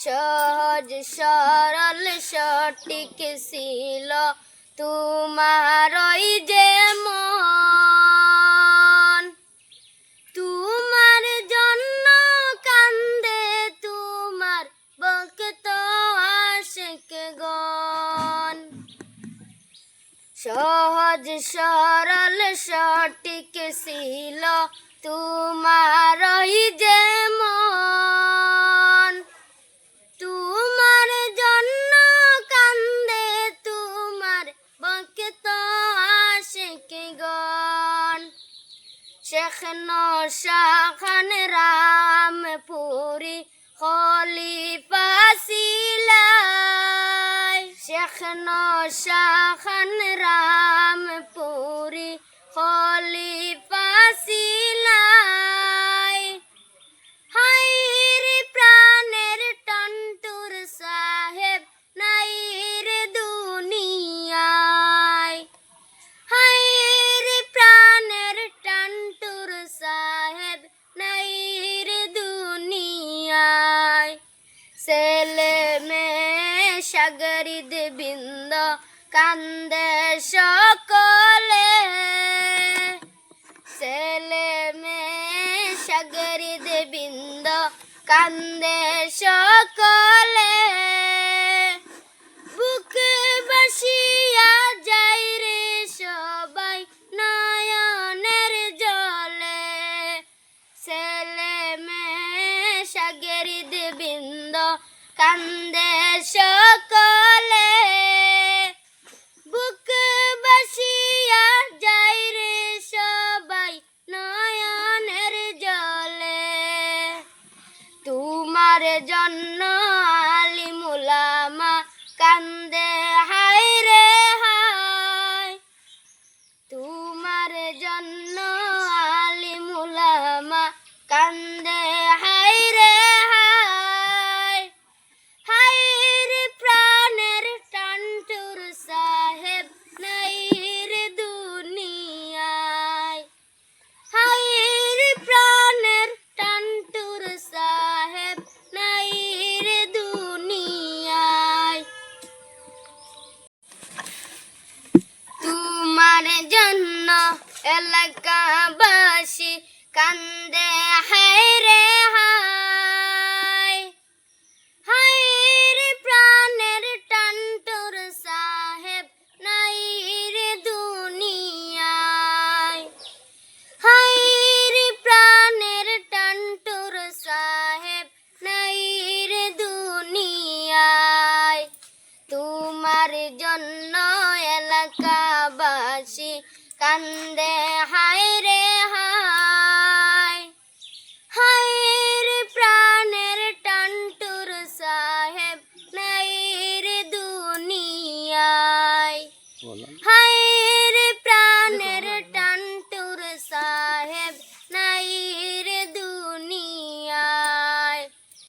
সহজ সরল সঠিক ছিল তোমার ওই যে মন, তোমার জন্য কান্দে তোমার ভক্ত আশিকগণ। সহজ সরল সঠিক ছিল তোমার ওই যে মন, তোমার জন্য কান্দে তোমার ভক্ত আশিকগণ। শেখ নশাখান রামপুরি খলিফা ছিলাই, শেখ নশাখান রামপুরি খলিফা ছিলাই। হায়রে প্রাণের টন্টুর সাহেব নাই রে দুনিয়ায়, হায়রে প্রাণের টন্টুর সাহেব নাই রে দুনিয়ায়। ছেলে মেয়ে সাগরিদ বৃন্দ কান্দে সকলে, ছেলে মেয়ে সাগরিদ বৃন্দ কান্দে সকলে। বুকে বাসিয়া যাই রে সবাই নয়নের জলে, ছেলে মেয়ে সাগরিদ বৃন্দ কান্দে সকলে। বুকে বাসিয়া যাই রে সবাই নয়নের জলে। তোমার জন্য আলিম উলামা কান্দে হায় রে হায়, তোমার জন্য আলিম উলামা কান্দে হায় রে হায়। হায়রে প্রাণের টন্টুর সাহেব নাই রে দুনিয়ায়, হায়রে প্রাণের টন্টুর সাহেব নাই রে দুনিয়ায়। তোমার জন্য এলাকাবাসী কান্দে হায় রে হায়, হায়রে প্রাণের টন্টুর সাহেব নাই রে দুনিয়ায়, হায়রে প্রাণের টন্টুর সাহেব নাই রে দুনিয়ায়। তোমার জন্য এলাকাবাসী কান্দে হায় রে হায়, হায়রে প্রাণের টন্টুর সাহেব নাই রে দুনিয়ায়।